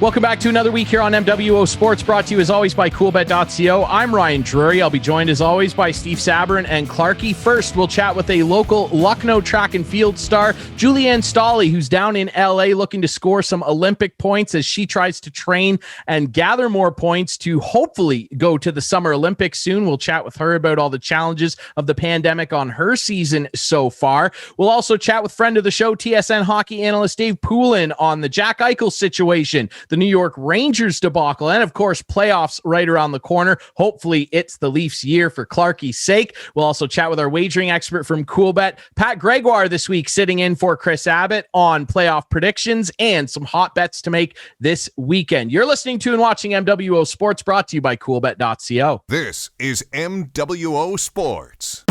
Welcome back to another week here on MWO Sports, brought to you as always by CoolBet.co. I'm Ryan Drury. I'll be joined as always by Steve Sabourin and Clarke. First, we'll chat with a local Lucknow track and field star, Julie-Anne Staehli, who's down in LA looking to score some Olympic points as she tries to train and gather more points to hopefully go to the Summer Olympics soon. We'll chat with her about all the challenges of the pandemic on her season so far. We'll also chat with friend of the show, TSN Hockey Analyst Dave Poulin, on the Jack Eichel situation, the New York Rangers debacle, and of course, playoffs right around the corner. Hopefully, it's the Leafs' year for Clarke's sake. We'll also chat with our wagering expert from CoolBet, Pat Gregoire, this week, sitting in for Chris Abbott on playoff predictions and some hot bets to make this weekend. You're listening to and watching MWO Sports, brought to you by CoolBet.co. This is MWO Sports.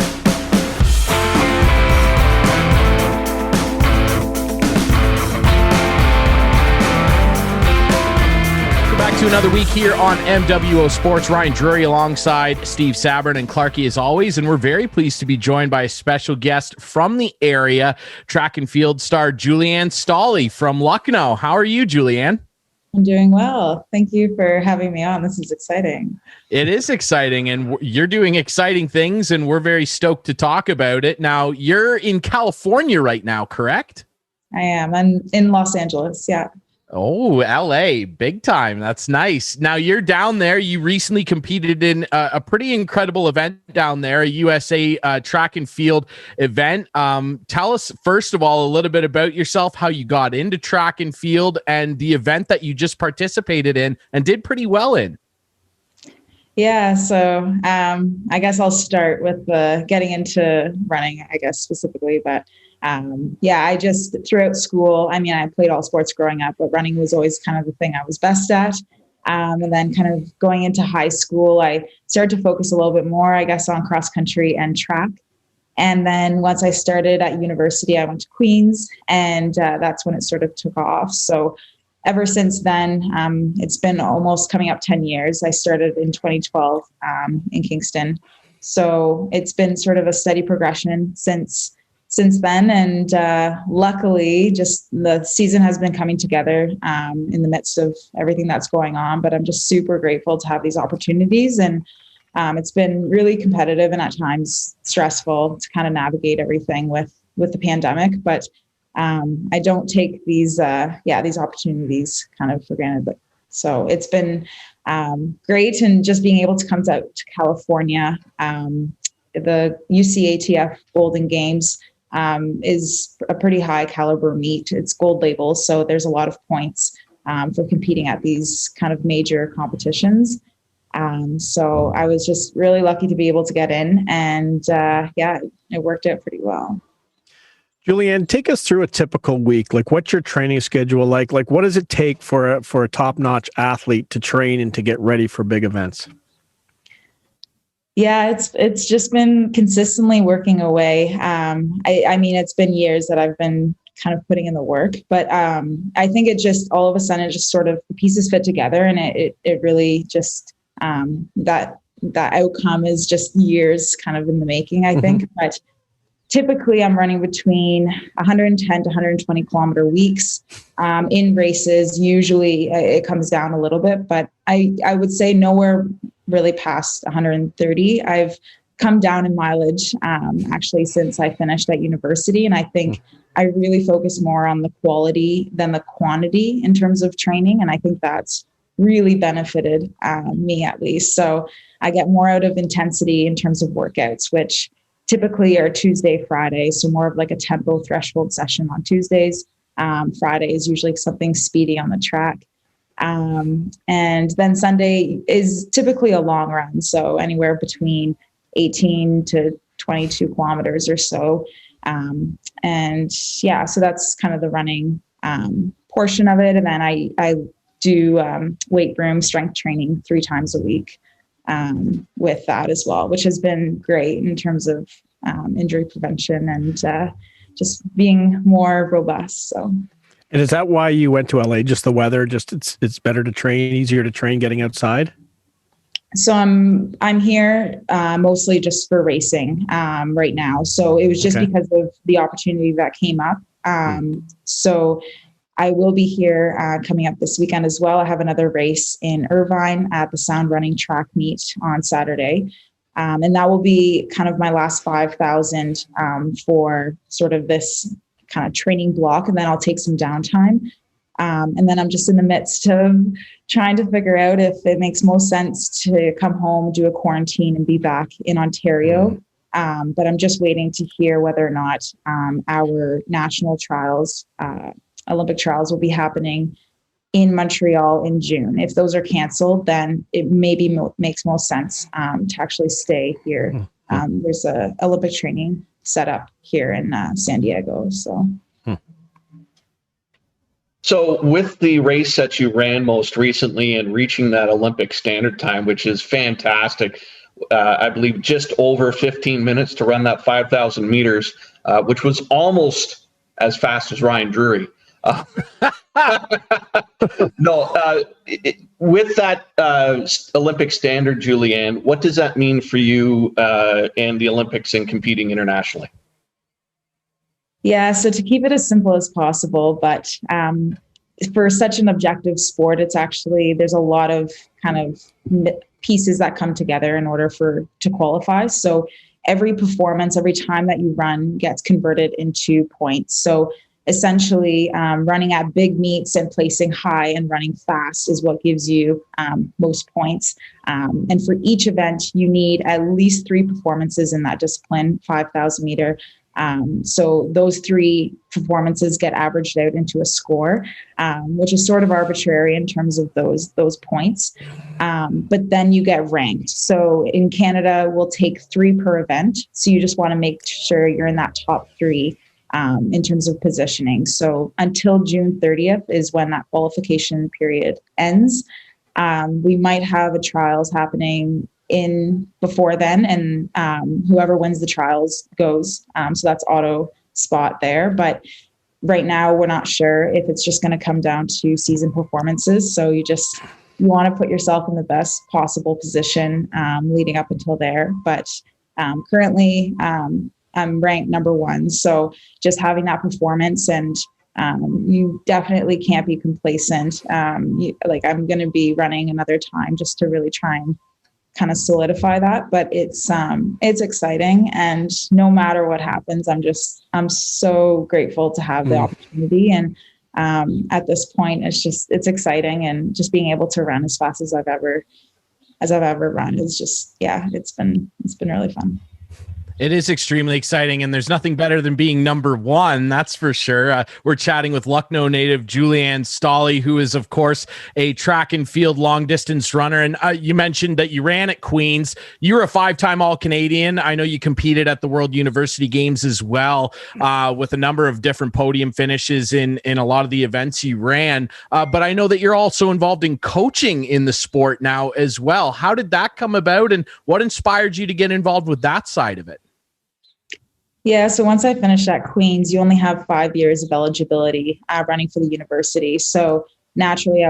Back to another week here on MWO Sports. Ryan Drury alongside Steve Sabourin and Clarke as always, and we're very pleased to be joined by a special guest from the area, track and field star Julie-Anne Staehli from Lucknow. How are you, Julie-Anne? I'm doing well. Thank you for having me on. This is exciting. It is exciting, and you're doing exciting things, and we're very stoked to talk about it. Now, you're in California right now, correct? I am. I'm in Los Angeles, yeah. Oh, LA, big time. That's nice. Now you're down there. You recently competed in a pretty incredible event down there, a USA track and field event. Tell us, first of all, a little bit about yourself, how you got into track and field, and the event that you just participated in and did pretty well in. Yeah, so I guess I'll start with getting into running, I guess, specifically, but I just throughout school, I played all sports growing up, but running was always kind of the thing I was best at. And then kind of going into high school, I started to focus a little bit more, I guess, on cross country and track. And then once I started at university, I went to Queens, and that's when it sort of took off. So ever since then, it's been almost coming up 10 years. I started in 2012 in Kingston. So it's been sort of a steady progression since then. And luckily, just the season has been coming together in the midst of everything that's going on. But I'm just super grateful to have these opportunities. And it's been really competitive and at times stressful to kind of navigate everything with the pandemic. But I don't take these opportunities kind of for granted. But so it's been great. And just being able to come out to California, the UCATF Golden Games is a pretty high caliber meet. It's gold label, so there's a lot of points for competing at these kind of major competitions. So I was just really lucky to be able to get in, and it worked out pretty well. Julie-Anne, take us through a typical week. Like, what's your training schedule like? Like, what does it take for a top-notch athlete to train and to get ready for big events? Yeah, it's just been consistently working away. It's been years that I've been kind of putting in the work, but I think it just all of a sudden just sort of the pieces fit together, and it really just that outcome is just years kind of in the making, I think. But typically I'm running between 110 to 120 kilometer weeks in races. Usually it comes down a little bit, but I would say nowhere really past 130. I've come down in mileage actually since I finished at university. And I think I really focus more on the quality than the quantity in terms of training. And I think that's really benefited me, at least. So I get more out of intensity in terms of workouts, which typically are Tuesday, Friday. So more of like a tempo threshold session on Tuesdays. Friday is usually something speedy on the track. And then Sunday is typically a long run. So anywhere between 18 to 22 kilometers or so. So that's kind of the running portion of it. And then I do weight room strength training 3 times a week with that as well, which has been great in terms of injury prevention and just being more robust. So. And is that why you went to LA? Just the weather? Just it's better to train, easier to train getting outside? So I'm here mostly just for racing right now. So it was just because of the opportunity that came up. So I will be here coming up this weekend as well. I have another race in Irvine at the Sound Running track meet on Saturday. And that will be kind of my last 5,000 for sort of this kind of training block. And then I'll take some downtime. And then I'm just in the midst of trying to figure out if it makes most sense to come home, do a quarantine, and be back in Ontario. But I'm just waiting to hear whether or not our national trials, Olympic trials, will be happening in Montreal in June. If those are canceled, then it maybe makes most sense to actually stay here. There's a Olympic training set up here in San Diego. So with the race that you ran most recently and reaching that Olympic standard time, which is fantastic, I believe just over 15 minutes to run that 5,000 meters, which was almost as fast as Ryan Drury. With that Olympic standard, Julie-Anne, what does that mean for you and the Olympics and competing internationally? Yeah, so to keep it as simple as possible, but for such an objective sport, it's actually, there's a lot of kind of pieces that come together in order to qualify. So every performance, every time that you run gets converted into points. So essentially running at big meets and placing high and running fast is what gives you most points. And for each event, you need at least 3 performances in that discipline, 5,000 meter. So those 3 performances get averaged out into a score, which is sort of arbitrary in terms of those points. But then you get ranked. So in Canada, we'll take 3 per event. So you just want to make sure you're in that top 3 in terms of positioning. So until June 30th is when that qualification period ends. We might have a trials happening in before then, and whoever wins the trials goes. So that's auto spot there. But right now, we're not sure if it's just going to come down to season performances. So you want to put yourself in the best possible position leading up until there. But currently, I'm ranked number 1. So just having that performance, and you definitely can't be complacent. I'm going to be running another time just to really try and kind of solidify that. But it's exciting, and no matter what happens, I'm so grateful to have the opportunity. And at this point, it's exciting, and just being able to run as fast as I've ever run is just, it's been really fun. It is extremely exciting, and there's nothing better than being number 1, that's for sure. We're chatting with Lucknow native Julie-Anne Staehli, who is, of course, a track and field long-distance runner. And you mentioned that you ran at Queen's. You're a 5-time All-Canadian. I know you competed at the World University Games as well, with a number of different podium finishes in a lot of the events you ran. But I know that you're also involved in coaching in the sport now as well. How did that come about, and what inspired you to get involved with that side of it? Yeah, so once I finished at Queen's, you only have 5 years of eligibility running for the university. So naturally,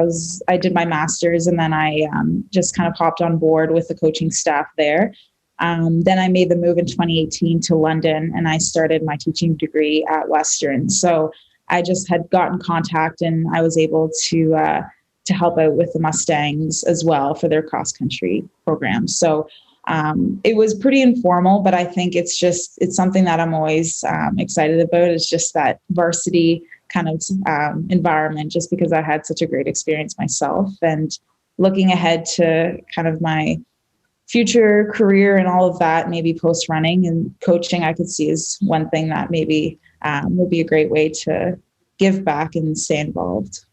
I did my master's, and then I just kind of hopped on board with the coaching staff there. Then I made the move in 2018 to London, and I started my teaching degree at Western. So I just had gotten contact, and I was able to help out with the Mustangs as well for their cross country program. So it was pretty informal, but I think it's something that I'm always excited about. It's just that varsity kind of environment, just because I had such a great experience myself. And looking ahead to kind of my future career and all of that, maybe post running and coaching, I could see as one thing that maybe would be a great way to give back and stay involved.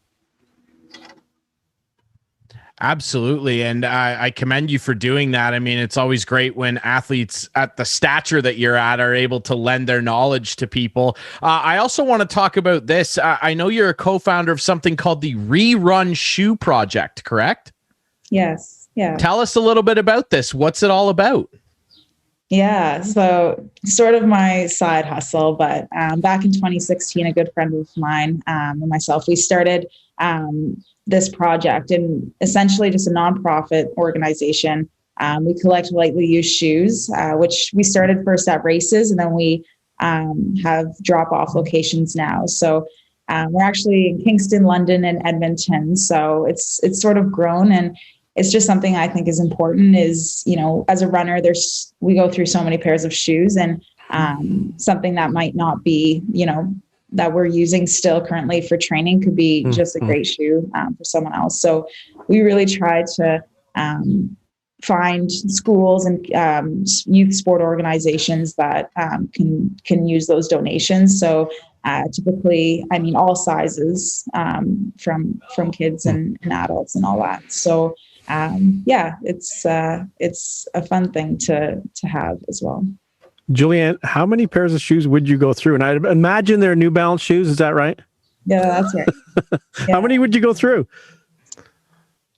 Absolutely. And I commend you for doing that. I mean, it's always great when athletes at the stature that you're at are able to lend their knowledge to people. I also want to talk about this. I know you're a co-founder of something called the Rerun Shoe Project, correct? Yes. Yeah. Tell us a little bit about this. What's it all about? Yeah, so sort of my side hustle, but back in 2016, a good friend of mine and myself, we started this project, and essentially just a nonprofit organization. We collect lightly used shoes, which we started first at races, and then we have drop-off locations now. So we're actually in Kingston, London, and Edmonton. So it's sort of grown, and it's just something I think is important is, as a runner, we go through so many pairs of shoes, and something that might not be, that we're using still currently for training could be just a great shoe for someone else. So we really try to find schools and youth sport organizations that can use those donations. So typically, all sizes from kids and adults and all that. So it's a fun thing to have as well. Julie-Anne, how many pairs of shoes would you go through? And I imagine they're New Balance shoes. Is that right? Yeah, that's right. Yeah. How many would you go through?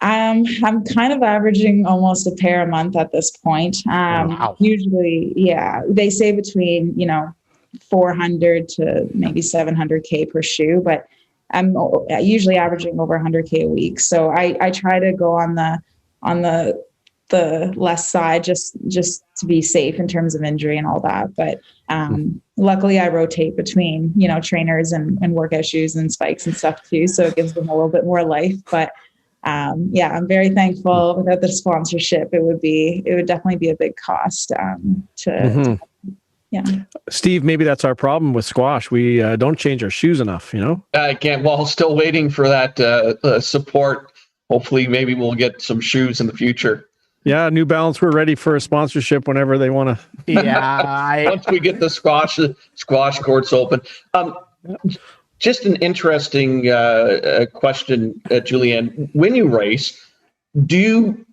I'm kind of averaging almost a pair a month at this point. Wow. Usually, they say between, 400 to maybe 700K per shoe, but I'm usually averaging over 100K a week. So I try to go on the less side just to be safe in terms of injury and all that. But luckily I rotate between, trainers and workout shoes and spikes and stuff too. So it gives them a little bit more life. But I'm very thankful. Without the sponsorship, it would definitely be a big cost yeah. Steve, maybe that's our problem with squash. We don't change our shoes enough, I can't. Well, still waiting for that support. Hopefully, maybe we'll get some shoes in the future. Yeah, New Balance, we're ready for a sponsorship whenever they want to. Yeah. Once we get the squash courts open. Just an interesting question, Julie-Anne. When you race, do you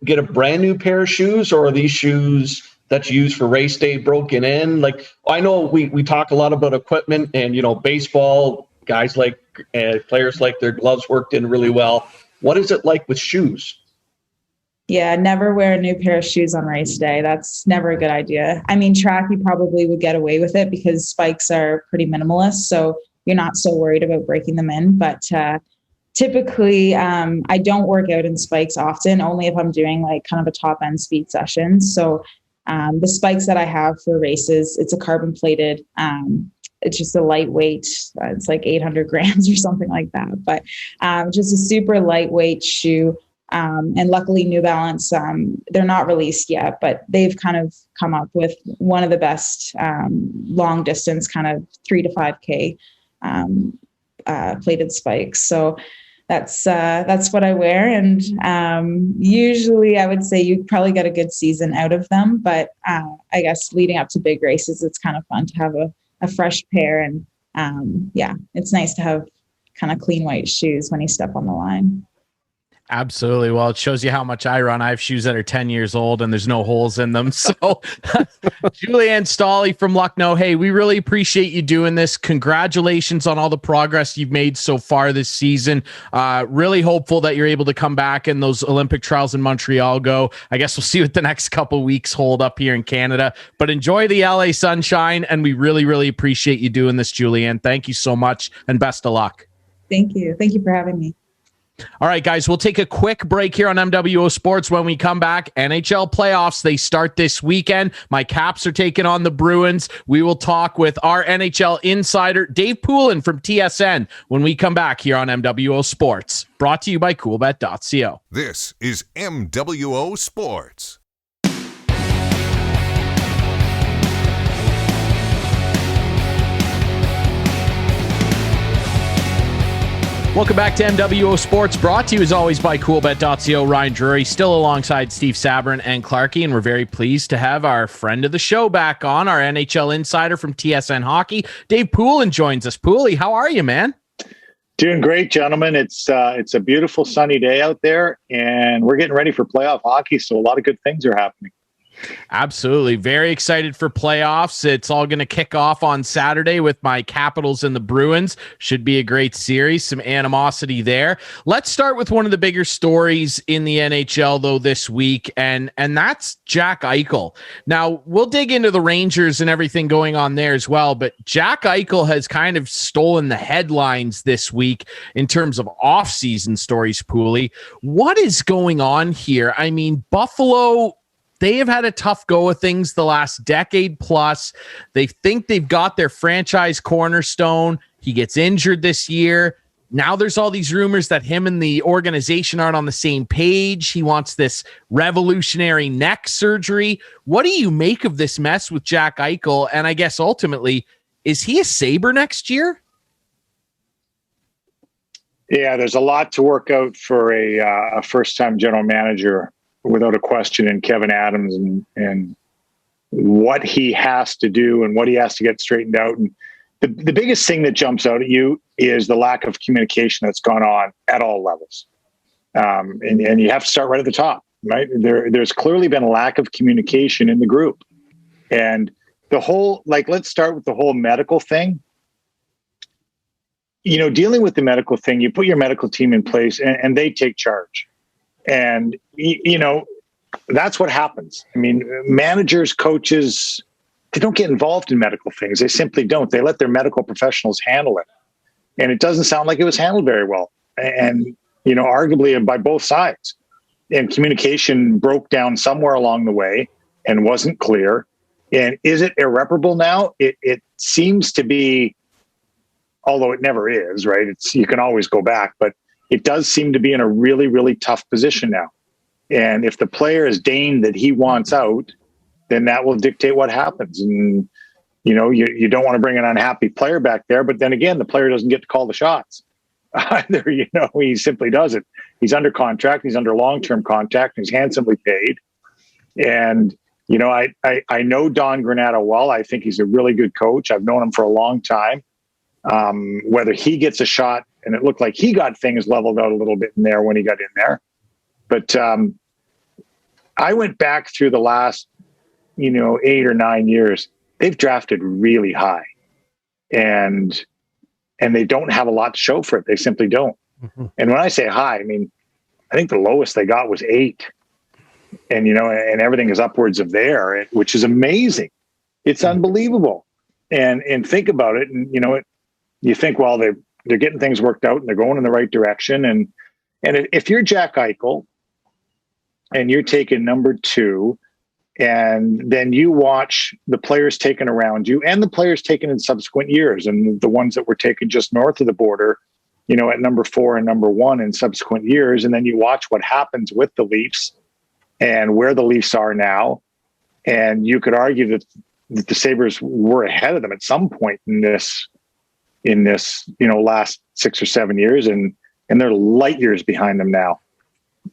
get a brand new pair of shoes, or are these shoes that you use for race day broken in? I know we talk a lot about equipment and, baseball, guys players like their gloves worked in really well. What is it like with shoes? Yeah, never wear a new pair of shoes on race day. That's never a good idea. Track, you probably would get away with it because spikes are pretty minimalist. So you're not so worried about breaking them in. But typically, I don't work out in spikes often, only if I'm doing kind of a top end speed session. So the spikes that I have for races, it's a carbon plated, it's just a lightweight, it's like 800 grams or something like that. But just a super lightweight shoe. And luckily New Balance, they're not released yet, but they've kind of come up with one of the best long distance kind of 3 to 5K plated spikes. So that's what I wear. And usually I would say you probably get a good season out of them. But I guess leading up to big races, it's kind of fun to have a fresh pair. And it's nice to have kind of clean white shoes when you step on the line. Absolutely. Well, it shows you how much I run. I have shoes that are 10 years old and there's no holes in them. So Julie-Anne Staehli from Lucknow. Hey, we really appreciate you doing this. Congratulations on all the progress you've made so far this season. Really hopeful that you're able to come back and those Olympic trials in Montreal go. I guess we'll see what the next couple weeks hold up here in Canada, but enjoy the LA sunshine. And we really, really appreciate you doing this, Julie-Anne. Thank you so much and best of luck. Thank you. Thank you for having me. All right, guys, we'll take a quick break here on MWO Sports. When we come back, NHL playoffs, they start this weekend. My Caps are taking on the Bruins. We will talk with our NHL insider, Dave Poulin from TSN, when we come back here on MWO Sports. Brought to you by coolbet.co. This is MWO Sports. Welcome back to MWO Sports, brought to you as always by coolbet.co. Ryan Drury, still alongside Steve Sabourin and Clarke, and we're very pleased to have our friend of the show back on, our NHL insider from TSN Hockey. Dave Poulin joins us. Poulin, how are you, man? Doing great, gentlemen. It's a beautiful sunny day out there, and we're getting ready for playoff hockey, so a lot of good things are happening. Absolutely. Very excited for playoffs. It's all going to kick off on Saturday with my Capitals and the Bruins. Should be a great series. Some animosity there. Let's start with one of the bigger stories in the NHL, though, this week, and that's Jack Eichel. Now, we'll dig into the Rangers and everything going on there as well, but Jack Eichel has kind of stolen the headlines this week in terms of off-season stories, Pooley. What is going on here? I mean, Buffalo, they have had a tough go of things the last decade plus. They think they've got their franchise cornerstone He gets injured this year. Now there's all these rumors that him and the organization aren't on the same page. He wants this revolutionary neck surgery. What do you make of this mess with Jack Eichel? And I guess ultimately, is he a Sabre next year? Yeah, there's a lot to work out for a first-time general manager, without a question, in Kevin Adams and what he has to do and what he has to get straightened out. And the biggest thing that jumps out at you is the lack of communication that's gone on at all levels. And you have to start right at the top, right? There's clearly been a lack of communication in the group. And the whole, let's start with the whole medical thing. Dealing with the medical thing, you put your medical team in place and they take charge. And, that's what happens. I mean, managers, coaches, they don't get involved in medical things. They simply don't. They let their medical professionals handle it. And it doesn't sound like it was handled very well. And, arguably by both sides. And communication broke down somewhere along the way and wasn't clear. And is it irreparable now? It seems to be, although it never is, right? You can always go back, but it does seem to be in a really, really tough position now. And if the player is deigned that he wants out, then that will dictate what happens. And, you don't want to bring an unhappy player back there, but then again, the player doesn't get to call the shots either. He simply doesn't. He's under contract. He's under long-term contract. He's handsomely paid. And, I know Don Granato well. I think he's a really good coach. I've known him for a long time. Whether he gets a shot, and it looked like he got things leveled out a little bit in there when he got in there. But I went back through the last, 8 or 9 years. They've drafted really high, and they don't have a lot to show for it. They simply don't. Mm-hmm. And when I say high, I mean, I think the lowest they got was 8, and and everything is upwards of there, which is amazing. It's unbelievable. And think about it, and you think, well, they're getting things worked out and they're going in the right direction. And if you're Jack Eichel and you're taking number 2, and then you watch the players taken around you and the players taken in subsequent years, and the ones that were taken just north of the border, at number 4 and number 1 in subsequent years, and then you watch what happens with the Leafs and where the Leafs are now, and you could argue that the Sabres were ahead of them at some point in this last 6 or 7 years, and they're light years behind them now.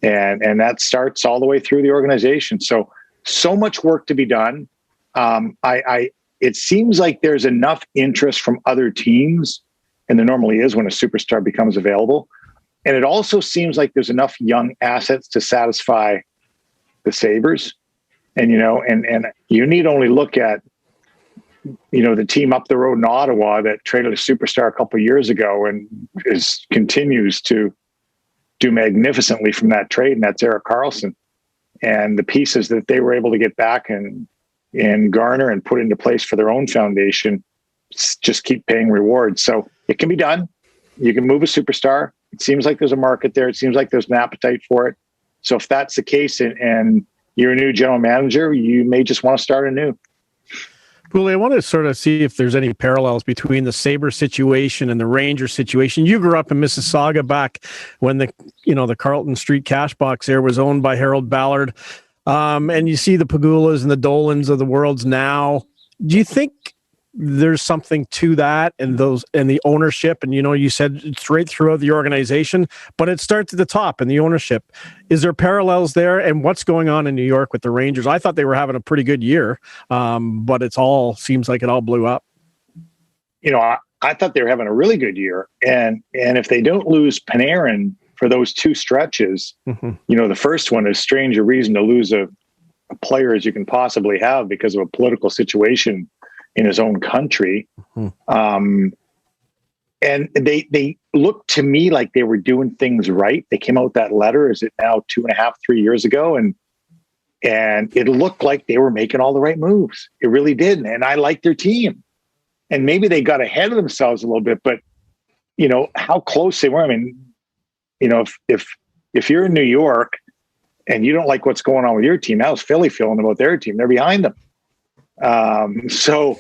And that starts all the way through the organization. So much work to be done. It seems like there's enough interest from other teams, and there normally is when a superstar becomes available. And it also seems like there's enough young assets to satisfy the Sabres. And, and you need only look at, the team up the road in Ottawa that traded a superstar a couple of years ago and continues to do magnificently from that trade, and that's Erik Karlsson. And the pieces that they were able to get back and garner and put into place for their own foundation just keep paying rewards. So it can be done. You can move a superstar. It seems like there's a market there. It seems like there's an appetite for it. So if that's the case and you're a new general manager, you may just want to start anew. Well, I want to sort of see if there's any parallels between the Sabre situation and the Ranger situation. You grew up in Mississauga back when the Carlton Street cash box there was owned by Harold Ballard. And you see the Pagulas and the Dolans of the worlds now. Do you think there's something to that and the ownership? And, you said it's right throughout the organization, but it starts at the top in the ownership. Is there parallels there? And what's going on in New York with the Rangers? I thought they were having a pretty good year, but seems like it all blew up. I thought they were having a really good year. And if they don't lose Panarin for those 2 stretches, mm-hmm. The first one is strange a reason to lose a player as you can possibly have because of a political situation in his own country. Mm-hmm. And they looked to me like they were doing things right. They came out with that letter, is it now 2.5, 3 years ago? And it looked like they were making all the right moves. It really did. And I liked their team. And maybe they got ahead of themselves a little bit, but how close they were. I mean, if you're in New York and you don't like what's going on with your team, how's Philly feeling about their team? They're behind them. So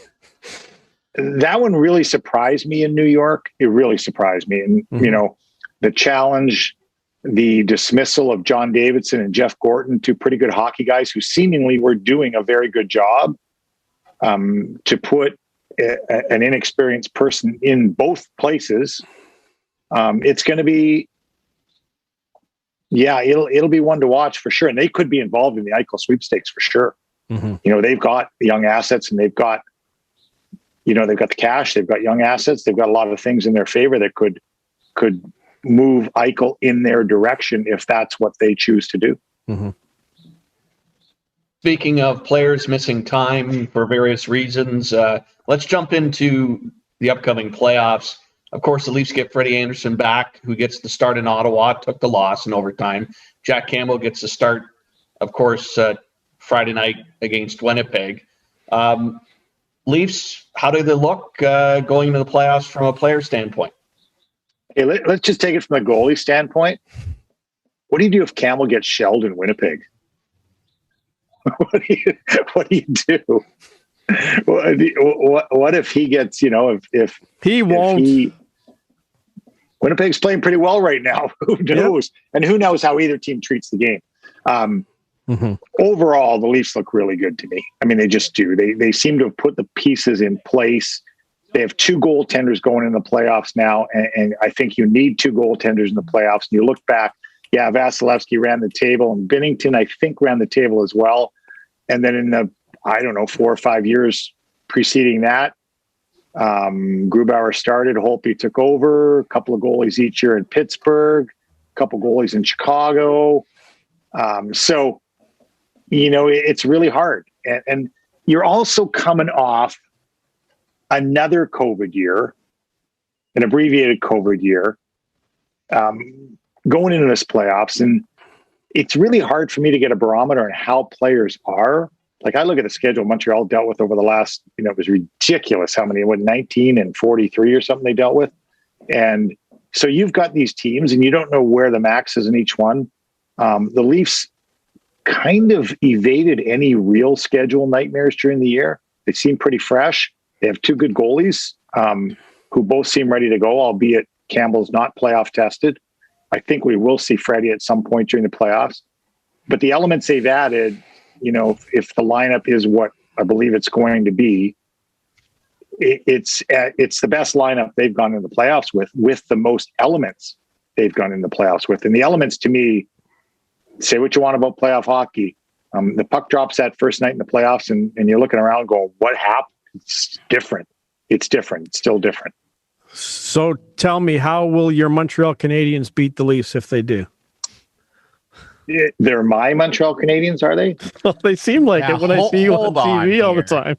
that one really surprised me in New York. It really surprised me. And, you know, the challenge, the dismissal of John Davidson and Jeff Gorton, two pretty good hockey guys who seemingly were doing a very good job, to put an inexperienced person in both places. It's going to be, it'll be one to watch for sure. And they could be involved in the Eichel sweepstakes for sure. You know, they've got the young assets, and they've got the cash, they've got young assets, they've got a lot of things in their favor that could move Eichel in their direction if that's what they choose to do. Speaking of players missing time for various reasons, let's jump into the upcoming playoffs. Of course, the Leafs get Freddie Anderson back, who gets the start in Ottawa, took the loss in overtime. Jack Campbell gets the start, of course, Friday night against Winnipeg. Leafs, how do they look going into the playoffs from a player standpoint? Hey, let's just take it from the goalie standpoint. What do you do if Campbell gets shelled in Winnipeg? What do you do? What if he gets, if he won't? Winnipeg's playing pretty well right now. Who knows? Yep. And who knows how either team treats the game. Overall, the Leafs look really good to me. I mean, they just do. They seem to have put the pieces in place. They have two goaltenders going in the playoffs now, and I think you need two goaltenders in the playoffs. And you look back, Vasilevsky ran the table, and Binnington, I think, ran the table as well. And then in the, 4 or 5 years preceding that, Grubauer started, Holtby took over, a couple of goalies each year in Pittsburgh, a couple goalies in Chicago. So, it's really hard. And you're also coming off another COVID year, an abbreviated COVID year, going into this playoffs. And it's really hard for me to get a barometer on how players are. Like, I look at the schedule Montreal dealt with over the last, it was ridiculous how many, 19 and 43 or something they dealt with. And so you've got these teams and you don't know where the max is in each one. The Leafs kind of evaded any real schedule nightmares during the year. They seem pretty fresh. They have two good goalies who both seem ready to go, albeit Campbell's not playoff tested. I think we will see Freddie at some point during the playoffs. But the elements they've added, if the lineup is what I believe it's going to be, it's the best lineup they've gone into the playoffs with the most elements they've gone into the playoffs with. And the elements, to me, say what you want about playoff hockey. The puck drops that first night in the playoffs, and you're looking around going, what happened? It's different. It's different. It's still different. So tell me, how will your Montreal Canadiens beat the Leafs if they do? They're my Montreal Canadiens, are they? Well, they seem like it when I see you on TV all the time.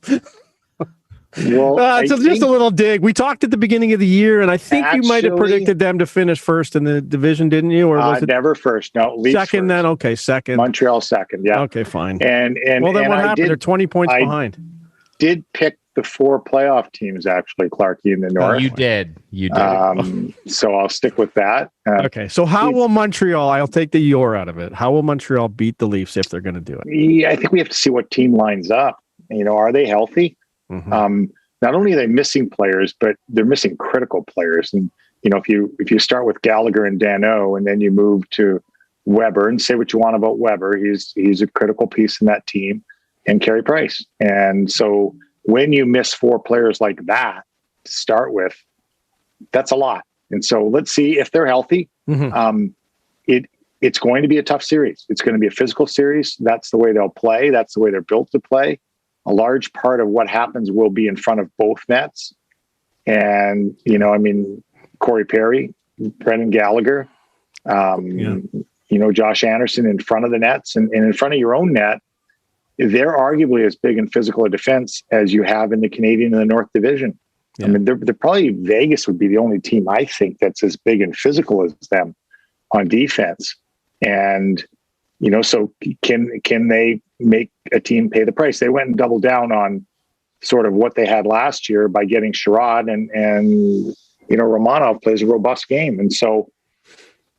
Well, it's just a little dig. We talked at the beginning of the year, and I think you might have predicted them to finish first in the division, didn't you? Or was it never first? No, Leafs second. First. Then okay, second. Montreal second. Yeah. Okay, fine. And well, then what happened? They're 20 points behind. Did pick the 4 playoff teams, actually, Clarke, in the North. You did. So I'll stick with that. Okay. So how will Montreal, I'll take the "your" out of it. How will Montreal beat the Leafs if they're going to do it? Yeah, I think we have to see what team lines up. Are they healthy? Not only are they missing players, but they're missing critical players. And, if you start with Gallagher and Dano, and then you move to Weber, and say what you want about Weber, he's a critical piece in that team, and Carey Price. And so when you miss 4 players like that to start with, that's a lot. And so let's see if they're healthy. It's going to be a tough series. It's going to be a physical series. That's the way they'll play. That's the way they're built to play. A large part of what happens will be in front of both nets. And, Corey Perry, Brendan Gallagher, Josh Anderson in front of the nets and in front of your own net. They're arguably as big in physical a defense as you have in the Canadian and the North Division. Yeah. I mean, they're probably, Vegas would be the only team I think that's as big and physical as them on defense. And, so can they make a team pay the price? They went and doubled down on sort of what they had last year by getting Sherrod and Romanov plays a robust game. And so,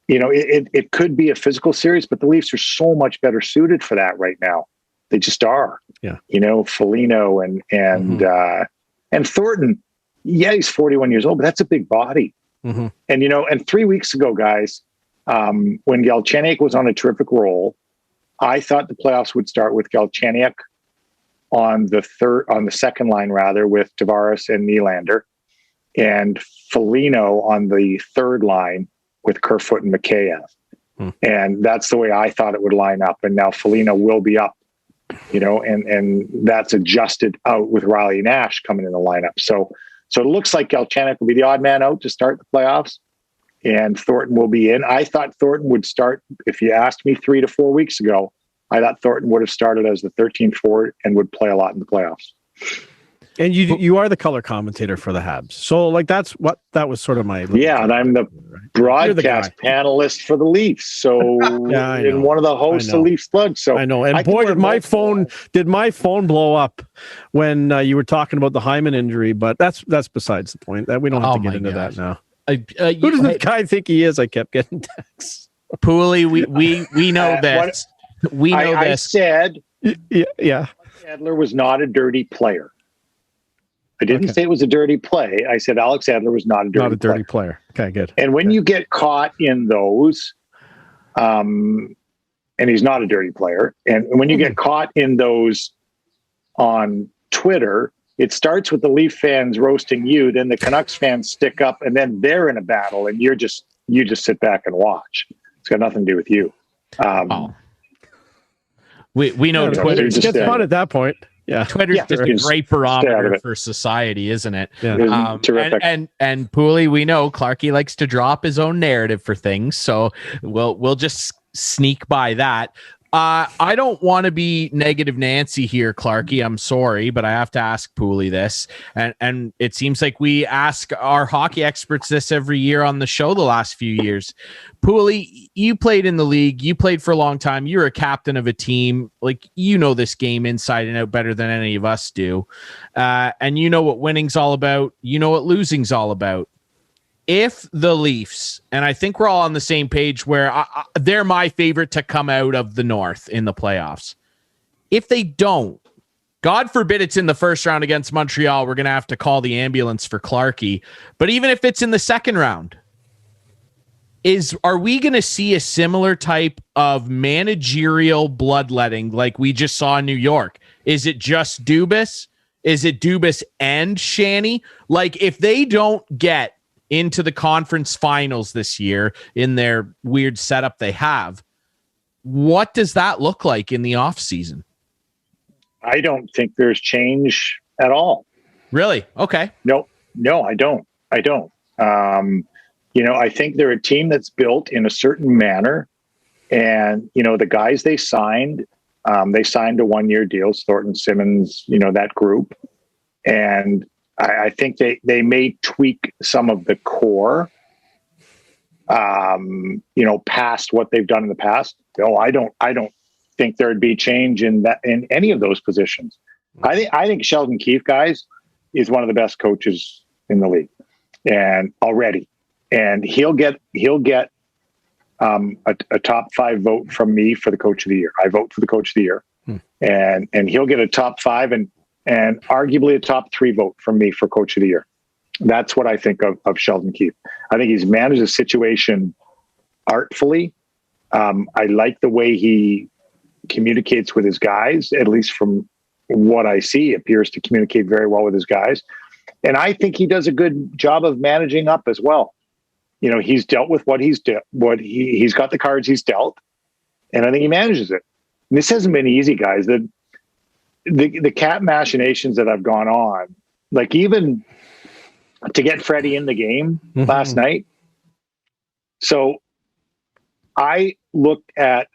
it could be a physical series, but the Leafs are so much better suited for that right now. They just are. Yeah. Foligno and Thornton. yeah, he's 41 years old, but that's a big body. Mm-hmm. And, and 3 weeks ago, guys, when Galchenyuk was on a terrific roll, I thought the playoffs would start with Galchenyuk on the second line, rather, with Tavares and Nylander, and Foligno on the third line with Kerfoot and Mikheyev. And that's the way I thought it would line up. And now Foligno will be up, and that's adjusted out with Riley Nash coming in the lineup. So it looks like Galchenyuk will be the odd man out to start the playoffs, and Thornton will be in. I thought Thornton would start, if you asked me 3 to 4 weeks ago, I thought Thornton would have started as the 13th forward and would play a lot in the playoffs. And you are the color commentator for the Habs. So that was sort of my... Yeah, and I'm the broadcast panelist for the Leafs. So in one of the hosts of Leafs Plug. So I know. And boy, did my phone blow up when you were talking about the Hyman injury, but that's besides the point. That we don't have to get into that now. Who does this guy think he is? I kept getting texts. Pooley, we know this. We know this. I said Adler was not a dirty player. I didn't say it was a dirty play. I said Alex Adler was not a dirty player. Okay, good. And when you get caught in those, and he's not a dirty player, and when you get caught in those on Twitter, it starts with the Leaf fans roasting you, then the Canucks fans stick up, and then they're in a battle, and you just sit back and watch. It's got nothing to do with you. We know Twitter gets fun at that point. Yeah, Twitter's just a great barometer for society, isn't it? Yeah. Terrific. And Pooley, we know Clarke likes to drop his own narrative for things, so we'll just sneak by that. I don't want to be negative Nancy here, Clarke. I'm sorry, but I have to ask Pooley this. And it seems like we ask our hockey experts this every year on the show the last few years. Pooley, you played in the league. You played for a long time. You're a captain of a team. Like, you know this game inside and out better than any of us do. And you know what winning's all about. You know what losing's all about. If the Leafs, and I think we're all on the same page where they're my favorite to come out of the North in the playoffs. If they don't, God forbid it's in the first round against Montreal, we're going to have to call the ambulance for Clarke. But even if it's in the second round, are we going to see a similar type of managerial bloodletting like we just saw in New York? Is it just Dubas? Is it Dubas and Shanny? Like, if they don't get into the conference finals this year in their weird setup they have, what does that look like in the off season? I don't think there's change at all. Really? Okay. No, I don't. I think they're a team that's built in a certain manner, and the guys they signed a 1-year deal, Thornton, Simmons, that group, and I think they may tweak some of the core, past what they've done in the past. I don't think there'd be change in any of those positions. I think Sheldon Keefe, guys, is one of the best coaches in the league, and he'll get a top 5 vote from me for the coach of the year. I vote for the coach of the year, and he'll get a top 5 and arguably a top 3 vote from me for coach of the year. That's what I think of Sheldon Keefe. I think he's managed the situation artfully. I like the way he communicates with his guys, at least from what I see, appears to communicate very well with his guys. And I think he does a good job of managing up as well. He's dealt with what he's he's got the cards he's dealt, and I think he manages it. And this hasn't been easy, guys. The cap machinations that have gone on, like even to get Freddie in the game last night. So I looked at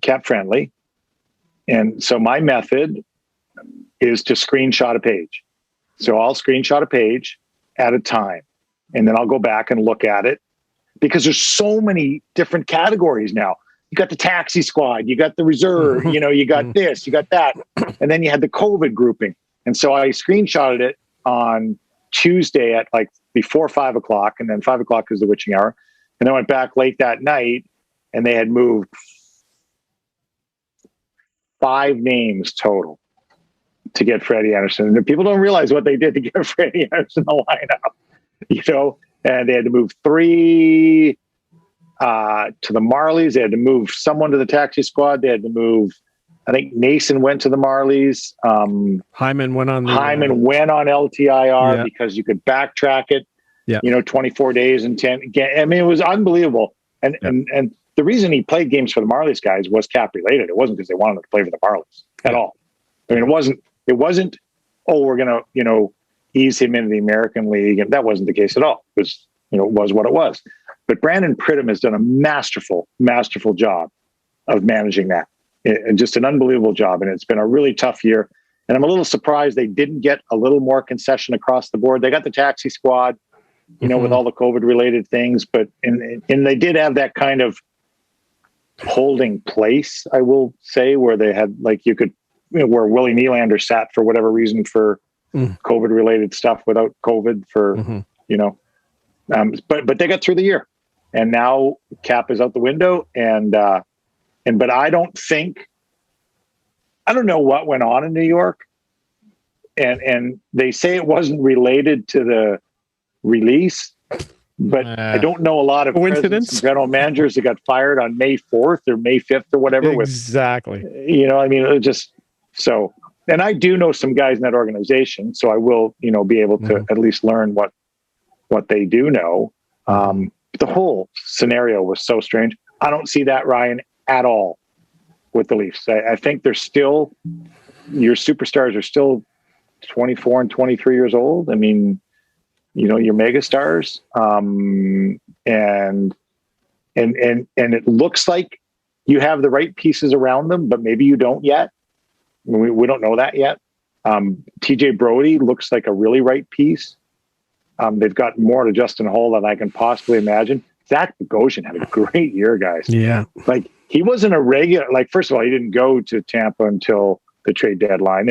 Cap Friendly, and so my method is to screenshot a page. So I'll screenshot a page at a time, and then I'll go back and look at it, because there's so many different categories now. You got the taxi squad, you got the reserve, you got this, you got that. And then you had the COVID grouping. And so I screenshotted it on Tuesday at like before 5 o'clock, and then 5 o'clock is the witching hour. And then I went back late that night, and they had moved 5 names total. to get Freddie Anderson. And people don't realize what they did to get Freddie Anderson in the lineup, and they had to move 3 to the Marlies. They had to move someone to the taxi squad. They had to move, I think Nason went to the Marlies. Hyman went on LTIR because you could backtrack it, 24 days and 10. I mean, it was unbelievable. And the reason he played games for the Marlies guys was cap related. It wasn't because they wanted to play for the Marlies at all. I mean, it wasn't, oh, we're going to, ease him into the American League. And that wasn't the case at all. It was, it was what it was. But Brandon Pridham has done a masterful job of managing that. Just an unbelievable job. And it's been a really tough year. And I'm a little surprised they didn't get a little more concession across the board. They got the taxi squad, with all the COVID related things, but, and they did have that kind of holding place, I will say, where they had, like, you could, where Willie Nylander sat for whatever reason for COVID related stuff without COVID for, but they got through the year, and now cap is out the window. But I don't know what went on in New York, and they say it wasn't related to the release, but I don't know a lot of coincidence general managers that got fired on May 4th or May 5th or whatever. Exactly. It just so. And I do know some guys in that organization, so I will, be able to at least learn what they do know. The whole scenario was so strange. I don't see that, Ryan, at all with the Leafs. I think they're still, your superstars are still 24 and 23 years old. I mean, your mega stars. And it looks like you have the right pieces around them, but maybe you don't yet. We don't know that yet. TJ Brody looks like a really right piece. They've got more to Justin Holl than I can possibly imagine. Zach Bogosian had a great year, guys. Yeah. Like, he wasn't a regular, like, first of all, he didn't go to Tampa until the trade deadline.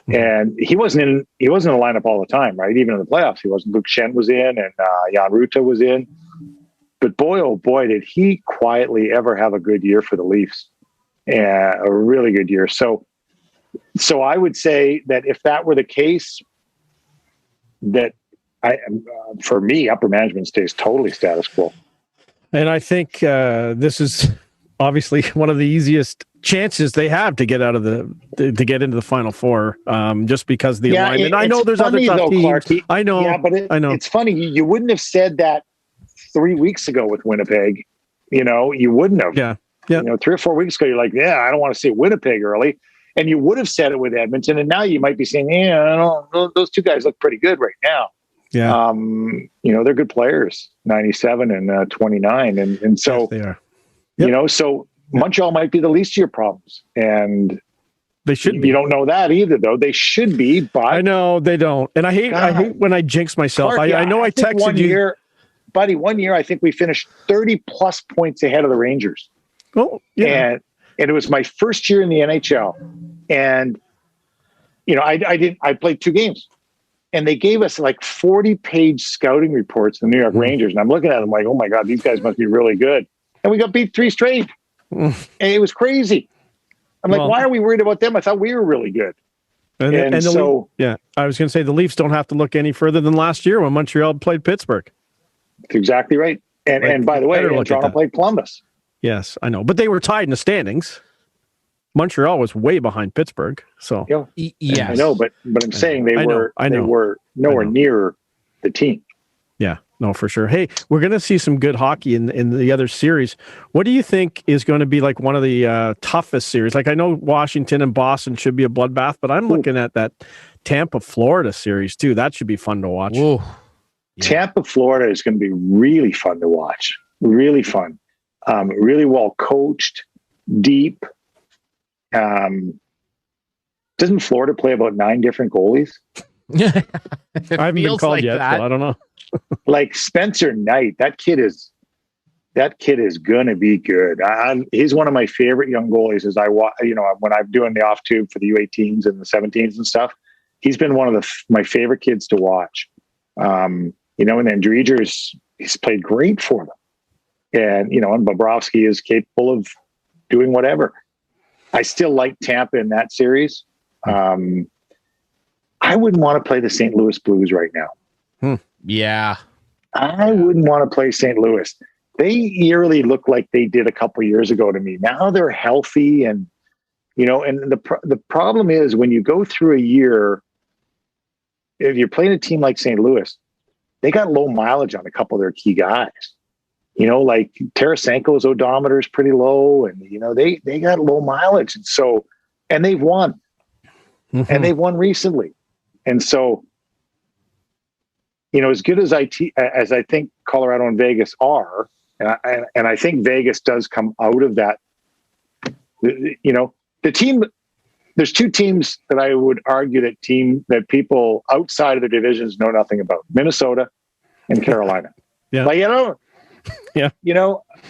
And he wasn't in the lineup all the time, right? Even in the playoffs, he wasn't. Luke Shen was in, and Jan Ruta was in. But boy, oh boy, did he quietly ever have a good year for the Leafs. A really good year. So I would say that if that were the case, that for me, upper management stays totally status quo. And I think this is obviously one of the easiest chances they have to get out of to get into the Final Four, just because the alignment. I know there's other tough teams. Clarke, I know. Yeah, but I know. It's funny. You wouldn't have said that 3 weeks ago with Winnipeg. You wouldn't have. Yeah. 3 or 4 weeks ago, you're like, I don't want to see Winnipeg early. And you would have said it with Edmonton, and now you might be saying, those two guys look pretty good right now. Yeah. They're good players, 97 and 29. And so, yes, they are. Yep. So Montreal might be the least of your problems. And they should be. You don't know that either, though. They should be, but I know they don't. And I hate when I jinx myself. Clarke, I know I texted one you. Year, buddy, 1 year, I think we finished 30 plus points ahead of the Rangers. Oh, yeah. And it was my first year in the NHL. And, I played 2 games, and they gave us like 40-page scouting reports, the New York Rangers. And I'm looking at them like, oh my God, these guys must be really good. And we got beat 3 straight. And it was crazy. I'm like, why are we worried about them? I thought we were really good. And so, I was going to say the Leafs don't have to look any further than last year when Montreal played Pittsburgh. That's exactly right. And by the way, Toronto played Columbus. Yes, I know. But they were tied in the standings. Montreal was way behind Pittsburgh. So I know, but I'm saying they were nowhere near the team. Yeah, no, for sure. Hey, we're going to see some good hockey in the other series. What do you think is going to be like one of the toughest series? Like, I know Washington and Boston should be a bloodbath, but I'm looking at that Tampa, Florida series too. That should be fun to watch. Ooh. Yeah. Tampa, Florida is going to be really fun to watch. Really fun. Really well coached, deep. Doesn't Florida play about 9 different goalies? I haven't been called yet, so I don't know. Like Spencer Knight, that kid is gonna be good. He's one of my favorite young goalies. As I watch, when I'm doing the off tube for the U18s and the 17s and stuff, he's been one of my favorite kids to watch. And then Dreger's, he's played great for them. And Bobrovsky is capable of doing whatever. I still like Tampa in that series. I wouldn't want to play the St. Louis Blues right now. Yeah. I wouldn't want to play St. Louis. They eerily look like they did a couple years ago to me. Now they're healthy, and and the problem is when you go through a year, if you're playing a team like St. Louis, they got low mileage on a couple of their key guys. Like Tarasenko's odometer is pretty low, and they got low mileage, and they've won, and they've won recently, and so as good as I think Colorado and Vegas are, and I think Vegas does come out of that. The team. There's two teams that I would argue that people outside of their divisions know nothing about: Minnesota and Carolina. Yeah. Yeah.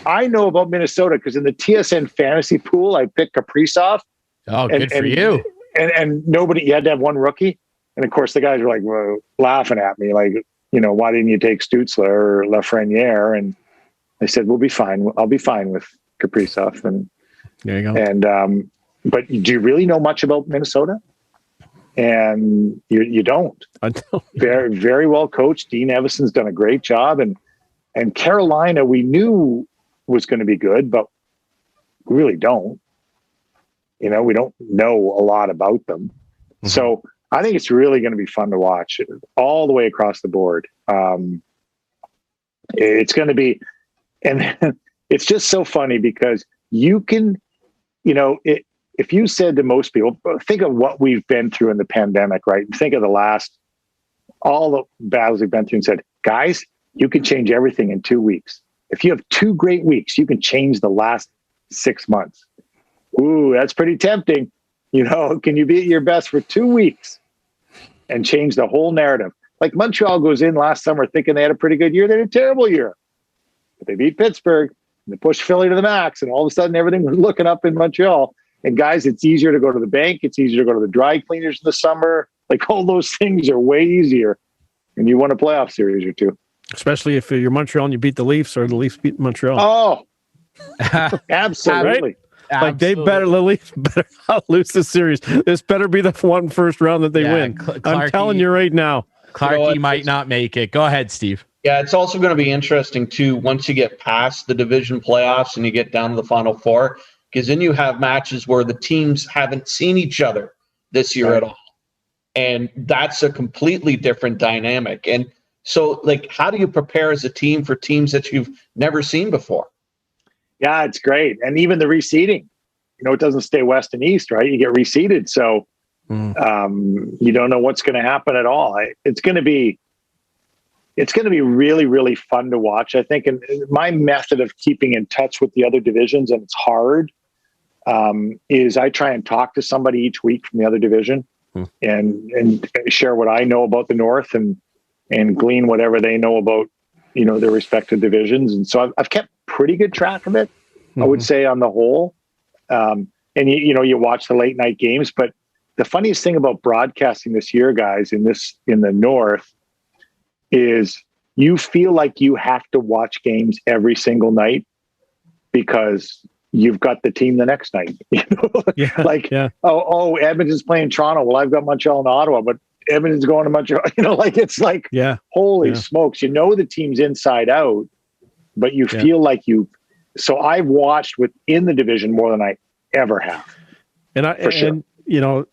I know about Minnesota because in the TSN fantasy pool, I picked Kaprizov. Oh, good for you. And nobody, you had to have one rookie. And of course, the guys were like laughing at me, like, why didn't you take Stützle or Lafreniere? And I said, we'll be fine. I'll be fine with Kaprizov. And there you go. And, but do you really know much about Minnesota? And you don't. I don't. Very, very well coached. Dean Evason's done a great job. And Carolina, we knew was going to be good, but we really don't. We don't know a lot about them. Mm-hmm. So I think it's really going to be fun to watch all the way across the board. It's going to be, and it's just so funny because you can, if you said to most people, think of what we've been through in the pandemic, right? Think of all the battles we've been through and said, guys, you can change everything in 2 weeks. If you have 2 great weeks, you can change the last 6 months. Ooh, that's pretty tempting. Can you be at your best for 2 weeks and change the whole narrative? Like Montreal goes in last summer thinking they had a pretty good year. They had a terrible year. But they beat Pittsburgh and they pushed Philly to the max. And all of a sudden, everything was looking up in Montreal. And guys, it's easier to go to the bank. It's easier to go to the dry cleaners in the summer. Like all those things are way easier. And you won a playoff series or two. Especially if you're Montreal and you beat the Leafs or the Leafs beat Montreal. Oh, absolutely. Like the Leafs better not lose this series. This better be the one first round that they win. I'm telling you right now. Clarke might not make it. Go ahead, Steve. Yeah, it's also going to be interesting too once you get past the division playoffs and you get down to the Final Four, because then you have matches where the teams haven't seen each other this year at all. And that's a completely different dynamic. And so, how do you prepare as a team for teams that you've never seen before? Yeah, it's great. And even the reseeding, it doesn't stay West and East, right? You get reseeded. So you don't know what's going to happen at all. It's going to be really, really fun to watch, I think. And my method of keeping in touch with the other divisions, and it's hard, is I try and talk to somebody each week from the other division and share what I know about the North and glean whatever they know about, their respective divisions. And so I've kept pretty good track of it, I would say, on the whole. And you watch the late night games, but the funniest thing about broadcasting this year, guys, in the North is you feel like you have to watch games every single night because you've got the team the next night. Oh, Edmonton's playing Toronto. Well, I've got Montreal and Ottawa, but Edmonton's going to Montreal. It's like, holy smokes. The team's inside out, but you feel like so I've watched within the division more than I ever have. And